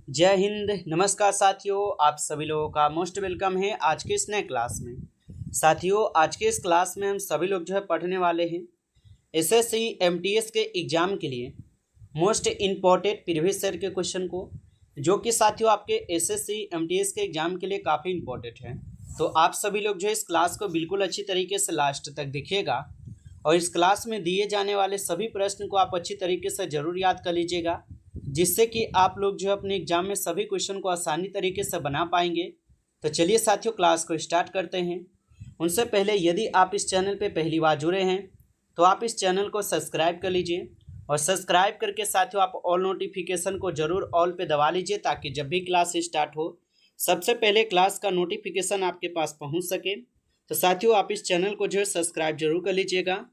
जय हिंद। नमस्कार साथियों, आप सभी लोगों का मोस्ट वेलकम है आज के इस नए क्लास में। साथियों, आज के इस क्लास में हम सभी लोग पढ़ने वाले हैं एसएससी एमटीएस के एग्ज़ाम के लिए मोस्ट इम्पॉर्टेंट प्रीवियस ईयर के क्वेश्चन को, जो कि साथियों आपके एसएससी एमटीएस के एग्ज़ाम के लिए काफ़ी इम्पोर्टेंट है। तो आप सभी लोग इस क्लास को बिल्कुल अच्छी तरीके से लास्ट तक देखिएगा और इस क्लास में दिए जाने वाले सभी प्रश्न को आप अच्छी तरीके से ज़रूर याद कर लीजिएगा, जिससे कि आप लोग अपने एग्जाम में सभी क्वेश्चन को आसानी तरीके से बना पाएंगे। तो चलिए साथियों, क्लास को स्टार्ट करते हैं। उनसे पहले यदि आप इस चैनल पे पहली बार जुड़े हैं तो आप इस चैनल को सब्सक्राइब कर लीजिए और सब्सक्राइब करके साथियों आप ऑल नोटिफिकेशन को ज़रूर ऑल पे दबा लीजिए, ताकि जब भी क्लास स्टार्ट हो सबसे पहले क्लास का नोटिफिकेशन आपके पास पहुँच सके। तो साथियों, आप इस चैनल को सब्सक्राइब जरूर कर लीजिएगा,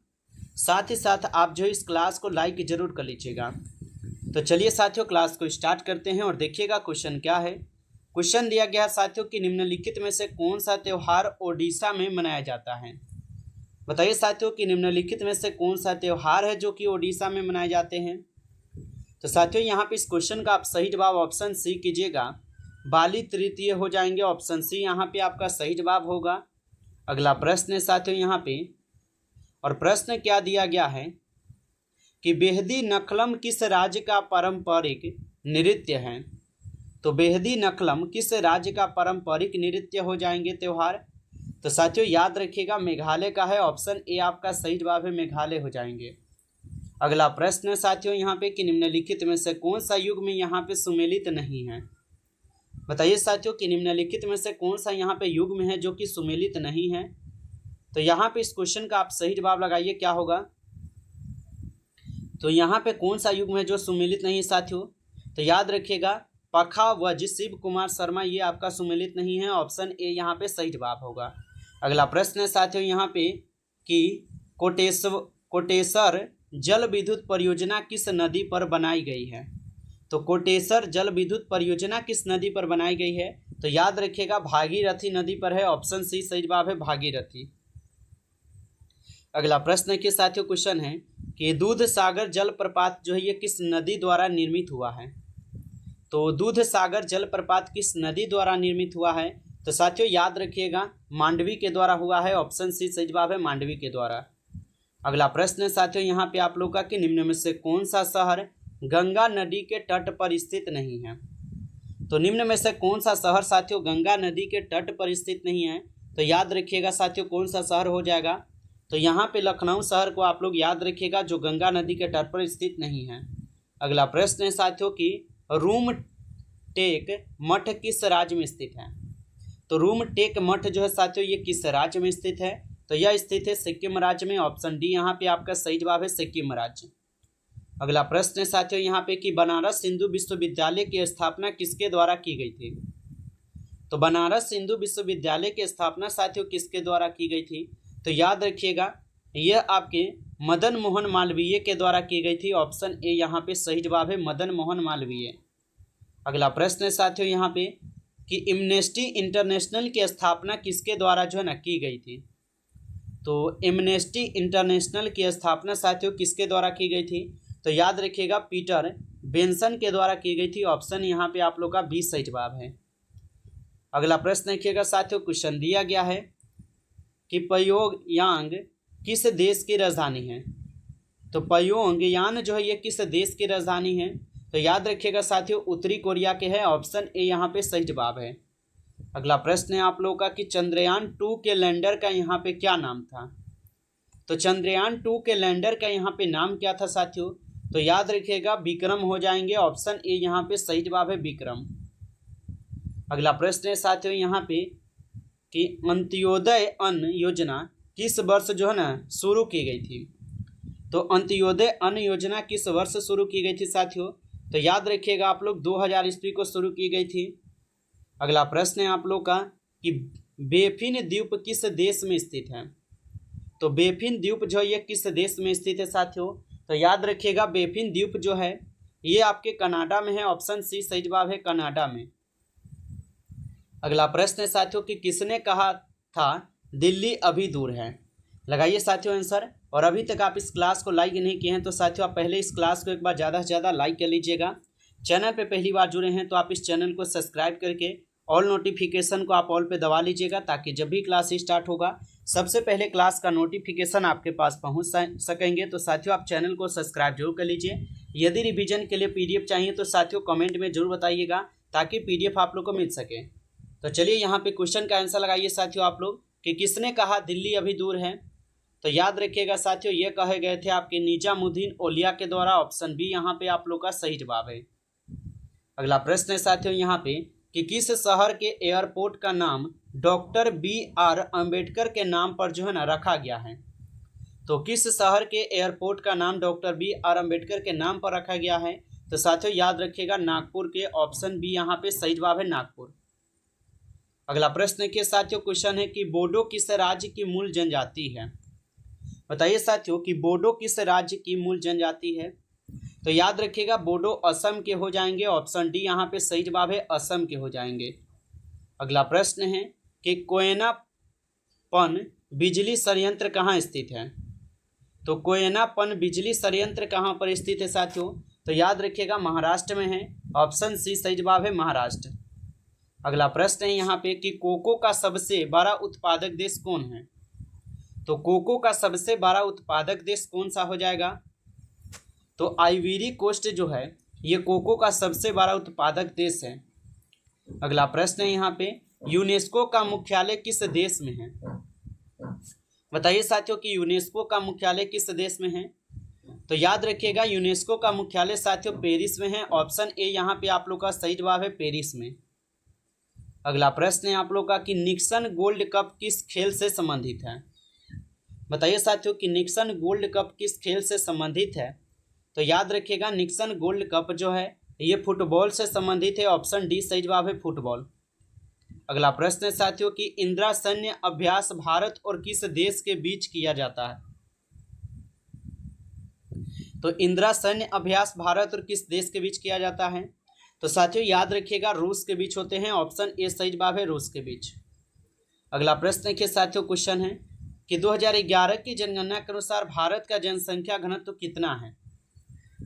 साथ ही साथ आप इस क्लास को लाइक ज़रूर कर लीजिएगा। तो चलिए साथियों, क्लास को स्टार्ट करते हैं और देखिएगा क्वेश्चन क्या है। क्वेश्चन दिया गया साथियों कि निम्नलिखित में से कौन सा त्यौहार ओडिशा में मनाया जाता है। बताइए साथियों कि निम्नलिखित में से कौन सा त्यौहार है जो कि ओडिशा में मनाए जाते हैं। तो साथियों, यहाँ पे इस क्वेश्चन का आप सही जवाब ऑप्शन सी कीजिएगा, बाली तृतीय हो जाएंगे। ऑप्शन सी यहाँ पे आपका सही जवाब होगा। अगला प्रश्न है साथियों यहाँ पे, और प्रश्न क्या दिया गया है कि बेहदी नखलम किस राज्य का पारंपरिक नृत्य है। तो बेहदी नखलम किस राज्य का पारंपरिक नृत्य हो जाएंगे त्यौहार। तो साथियों याद रखिएगा, मेघालय का है। ऑप्शन ए आपका सही जवाब है, मेघालय हो जाएंगे। अगला प्रश्न है साथियों यहाँ पे कि निम्नलिखित में से कौन सा युग में यहाँ पे सुमेलित नहीं है। बताइए साथियों कि निम्नलिखित में से कौन सा यहाँ पे युग में है जो कि सुमेलित नहीं है। तो यहाँ पे इस क्वेश्चन का आप सही जवाब लगाइए, क्या होगा। तो यहाँ पे कौन सा युग में जो सुमेलित नहीं है साथियों। तो याद रखिएगा, पखा वज शिव कुमार शर्मा, ये आपका सुमेलित नहीं है। ऑप्शन ए यहाँ पे सही जवाब होगा। अगला प्रश्न है साथियों यहाँ पे कि कोटेश्वर जल विद्युत परियोजना किस नदी पर बनाई गई है। तो कोटेश्वर जल विद्युत परियोजना किस नदी पर बनाई गई है। तो याद रखिएगा, भागीरथी नदी पर है। ऑप्शन सी सही जवाब है, भागीरथी। अगला प्रश्न के साथियों क्वेश्चन है कि दूध सागर जलप्रपात जो है ये किस नदी द्वारा निर्मित हुआ है। तो दूध सागर जलप्रपात किस नदी द्वारा निर्मित हुआ है। तो साथियों याद रखिएगा, मांडवी के द्वारा हुआ है। ऑप्शन सी सही जवाब है, मांडवी के द्वारा। अगला प्रश्न है साथियों यहाँ पे आप लोग का कि निम्न में से कौन सा शहर गंगा नदी के तट पर स्थित नहीं है। तो निम्न में से कौन सा शहर साथियों गंगा नदी के तट पर स्थित नहीं है। तो याद रखिएगा साथियों, कौन सा शहर हो जाएगा। तो यहाँ पे लखनऊ शहर को आप लोग याद रखिएगा, जो गंगा नदी के तट पर स्थित नहीं है। अगला प्रश्न है साथियों कि रूम टेक मठ किस राज्य में स्थित है। तो रूम टेक मठ जो है साथियों ये किस राज्य में स्थित है। तो यह स्थित है सिक्किम राज्य में। ऑप्शन डी यहाँ पे आपका सही जवाब है, सिक्किम राज्य। अगला प्रश्न है साथियों यहाँ पे कि बनारस हिंदू विश्वविद्यालय की स्थापना किसके द्वारा की गई थी। तो बनारस हिंदू विश्वविद्यालय की स्थापना साथियों किसके द्वारा की गई थी। तो याद रखिएगा, यह आपके मदन मोहन मालवीय के द्वारा की गई थी। ऑप्शन ए यहाँ पे सही जवाब है, मदन मोहन मालवीय। अगला प्रश्न है साथियों यहाँ पे कि एमनेस्टी इंटरनेशनल की स्थापना किसके द्वारा की गई थी। तो एमनेस्टी इंटरनेशनल की स्थापना साथियों किसके द्वारा की गई थी। तो याद रखिएगा, पीटर बेंसन के द्वारा की गई थी। ऑप्शन यहाँ पे आप लोग का बी सही जवाब है। अगला प्रश्न देखिएगा साथियों, क्वेश्चन दिया गया है कि प्योंगयांग किस देश की राजधानी है। तो प्योंगयांग जो है ये किस देश की राजधानी है। तो याद रखिएगा साथियों, उत्तरी कोरिया के है। ऑप्शन ए यहाँ पे सही जवाब है। अगला प्रश्न है आप लोगों का कि चंद्रयान 2 के लैंडर का यहाँ पे क्या नाम था। तो चंद्रयान 2 के लैंडर का यहाँ पे नाम क्या था साथियों। तो याद रखिएगा, विक्रम हो जाएंगे। ऑप्शन ए यहाँ पे सही जवाब है, विक्रम। अगला प्रश्न है साथियों यहाँ पे कि अंत्योदय अन्न योजना किस वर्ष शुरू की गई थी। तो अंत्योदय अन्न योजना किस वर्ष शुरू की गई थी साथियों। तो याद रखिएगा आप लोग 2000 ईस्वी को शुरू की गई थी। अगला प्रश्न है आप लोग का कि बेफिन द्वीप किस देश में स्थित है। तो बेफिन द्वीप जो ये किस देश में स्थित है साथियों। तो याद रखिएगा, बेफिन द्वीप जो है ये आपके कनाडा में है। ऑप्शन सी सही जवाब है, कनाडा में। अगला प्रश्न है साथियों कि किसने कहा था दिल्ली अभी दूर है। लगाइए साथियों आंसर। और अभी तक आप इस क्लास को लाइक नहीं किए हैं तो साथियों आप पहले इस क्लास को एक बार ज़्यादा से ज़्यादा लाइक कर लीजिएगा, चैनल पे पहली बार जुड़े हैं तो आप इस चैनल को सब्सक्राइब करके ऑल नोटिफिकेशन को आप ऑल पे दबा लीजिएगा, ताकि जब भी क्लास स्टार्ट होगा सबसे पहले क्लास का नोटिफिकेशन आपके पास पहुंच सकेंगे। तो साथियों आप चैनल को सब्सक्राइब जरूर कर लीजिए। यदि रिवीजन के लिए पीडीएफ चाहिए तो साथियों कमेंट में जरूर बताइएगा, ताकि पीडीएफ आप लोग को मिल सके। तो चलिए यहाँ पे क्वेश्चन का आंसर लगाइए साथियों आप लोग कि किसने कहा दिल्ली अभी दूर है। तो याद रखिएगा साथियों, ये कहे गए थे आपके निजामुद्दीन औलिया के द्वारा। ऑप्शन बी यहाँ पे आप लोग का सही जवाब है। अगला प्रश्न है साथियों यहाँ पे कि किस शहर के एयरपोर्ट का नाम डॉक्टर BR अम्बेडकर के नाम पर जो है ना रखा गया है। तो किस शहर के एयरपोर्ट का नाम डॉक्टर BR अम्बेडकर के नाम पर रखा गया है। तो साथियों याद रखिएगा नागपुर के। ऑप्शन बी यहाँ पे सही जवाब है, नागपुर। अगला प्रश्न के साथियों क्वेश्चन है कि बोडो किस राज्य की मूल जनजाति है। बताइए साथियों कि बोडो किस राज्य की मूल जनजाति है। तो याद रखिएगा बोडो असम के हो जाएंगे। ऑप्शन डी यहाँ पे सही जवाब है, असम के हो जाएंगे। अगला प्रश्न है कि कोयनापन बिजली संयंत्र कहाँ स्थित है। तो कोयनापन बिजली संयंत्र कहाँ पर स्थित है साथियों। तो याद रखिएगा महाराष्ट्र में है। ऑप्शन सी सही जवाब है, महाराष्ट्र। अगला प्रश्न है यहाँ पे कि कोको का सबसे बड़ा उत्पादक देश कौन है। तो कोको का सबसे बड़ा उत्पादक देश कौन सा हो जाएगा। तो आइवरी कोस्ट जो है ये कोको का सबसे बड़ा उत्पादक देश है। अगला प्रश्न है यहाँ पे यूनेस्को का मुख्यालय किस देश में है। बताइए साथियों कि यूनेस्को का मुख्यालय किस देश में है। तो याद रखिएगा यूनेस्को का मुख्यालय साथियों पेरिस में है। ऑप्शन ए यहाँ पे आप लोग का सही जवाब है, पेरिस में। अगला प्रश्न है आप लोग का कि निक्सन गोल्ड कप किस खेल से संबंधित है। बताइए साथियों कि निक्सन गोल्ड कप किस खेल से संबंधित है। तो याद रखिएगा निक्सन गोल्ड कप जो है ये फुटबॉल से संबंधित है। ऑप्शन डी सही जवाब है, फुटबॉल। अगला प्रश्न है साथियों कि इंदिरा सैन्य अभ्यास भारत और किस देश के बीच किया जाता है। तो इंदिरा सैन्य अभ्यास भारत और किस देश के बीच किया जाता है। तो साथियों याद रखिएगा रूस के बीच होते हैं। ऑप्शन ए सही जवाब है, रूस के बीच। अगला प्रश्न के साथियों क्वेश्चन है कि 2011 की जनगणना के अनुसार भारत का जनसंख्या घनत्व कितना है।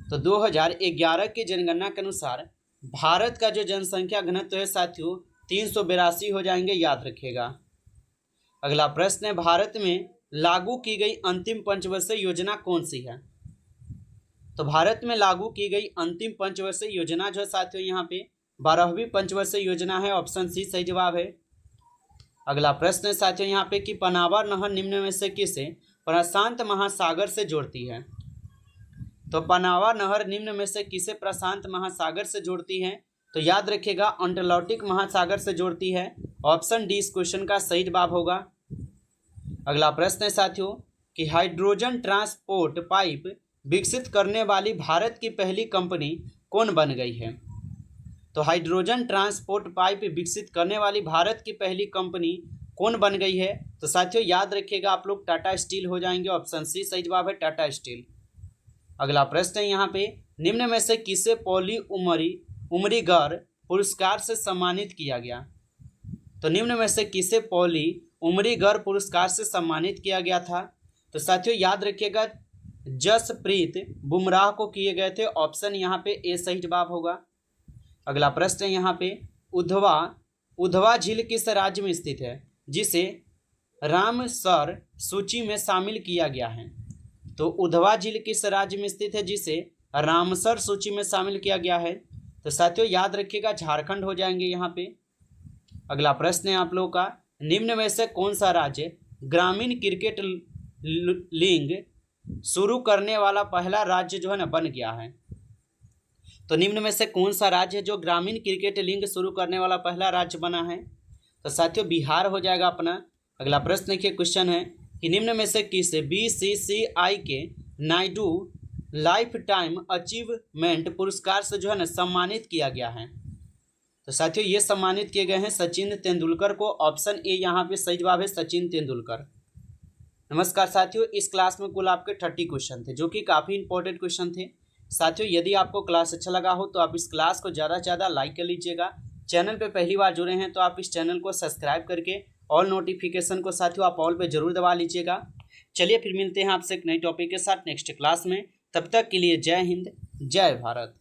तो 2011 की जनगणना के अनुसार भारत का जो जनसंख्या घनत्व है साथियों 382 हो जाएंगे, याद रखिएगा। अगला प्रश्न है भारत में लागू की गई अंतिम पंचवर्षीय योजना कौन सी है। तो भारत में लागू की गई अंतिम पंचवर्षीय योजना जो है साथियों यहाँ पे 12वीं पंचवर्षीय योजना है। ऑप्शन सी सही जवाब है। अगला प्रश्न है साथियों यहाँ पे कि पनावा नहर निम्न में से किसे प्रशांत महासागर से जोड़ती है। तो पनावा नहर निम्न में से किसे प्रशांत महासागर से जोड़ती है। तो याद रखिएगा अटलांटिक महासागर से जोड़ती है। ऑप्शन डी इस क्वेश्चन का सही जवाब होगा। अगला प्रश्न है साथियों कि हाइड्रोजन ट्रांसपोर्ट पाइप विकसित करने वाली भारत की पहली कंपनी कौन बन गई है। तो हाइड्रोजन ट्रांसपोर्ट पाइप विकसित करने वाली भारत की पहली कंपनी कौन बन गई है। तो साथियों याद रखिएगा आप लोग टाटा स्टील हो जाएंगे। ऑप्शन सी सही जवाब है, टाटा स्टील। अगला प्रश्न है यहाँ पे निम्न में से किसे पॉली उमरीगर पुरस्कार से सम्मानित किया गया। तो निम्न में से किसे पॉली उमरीगर पुरस्कार से सम्मानित किया गया था। तो साथियों याद रखिएगा जसप्रीत बुमराह को किए गए थे। ऑप्शन यहाँ पे ए सही जवाब होगा। अगला प्रश्न है यहाँ पे उधवा झील किस राज्य में स्थित है जिसे रामसर सूची में शामिल किया गया है। तो उधवा झील किस राज्य में स्थित है जिसे रामसर सूची में शामिल किया गया है। तो साथियों याद रखिएगा झारखंड हो जाएंगे यहाँ पे। अगला प्रश्न है आप लोगों का निम्न में से कौन सा राज्य ग्रामीण क्रिकेट लीग शुरू करने वाला पहला राज्य जो है ना बन गया है। तो निम्न में से कौन सा राज्य है जो ग्रामीण क्रिकेट लीग शुरू करने वाला पहला राज्य बना है। तो साथियों बिहार हो जाएगा अपना। अगला प्रश्न देखिए क्वेश्चन है कि निम्न में से किस BCCI के नायडू लाइफ टाइम अचीवमेंट पुरस्कार से जो है ना सम्मानित किया गया है। तो साथियों ये सम्मानित किए गए हैं सचिन तेंदुलकर को। ऑप्शन ए यहाँ पे सही जवाब है, सचिन तेंदुलकर। नमस्कार साथियों, इस क्लास में कुल आपके 30 क्वेश्चन थे जो कि काफ़ी इंपॉर्टेंट क्वेश्चन थे। साथियों यदि आपको क्लास अच्छा लगा हो तो आप इस क्लास को ज़्यादा से ज़्यादा लाइक कर लीजिएगा। चैनल पे पहली बार जुड़े हैं तो आप इस चैनल को सब्सक्राइब करके ऑल नोटिफिकेशन को साथियों आप ऑल पे जरूर दबा लीजिएगा। चलिए फिर मिलते हैं आपसे एक नई टॉपिक के साथ नेक्स्ट क्लास में। तब तक के लिए जय हिंद, जय भारत।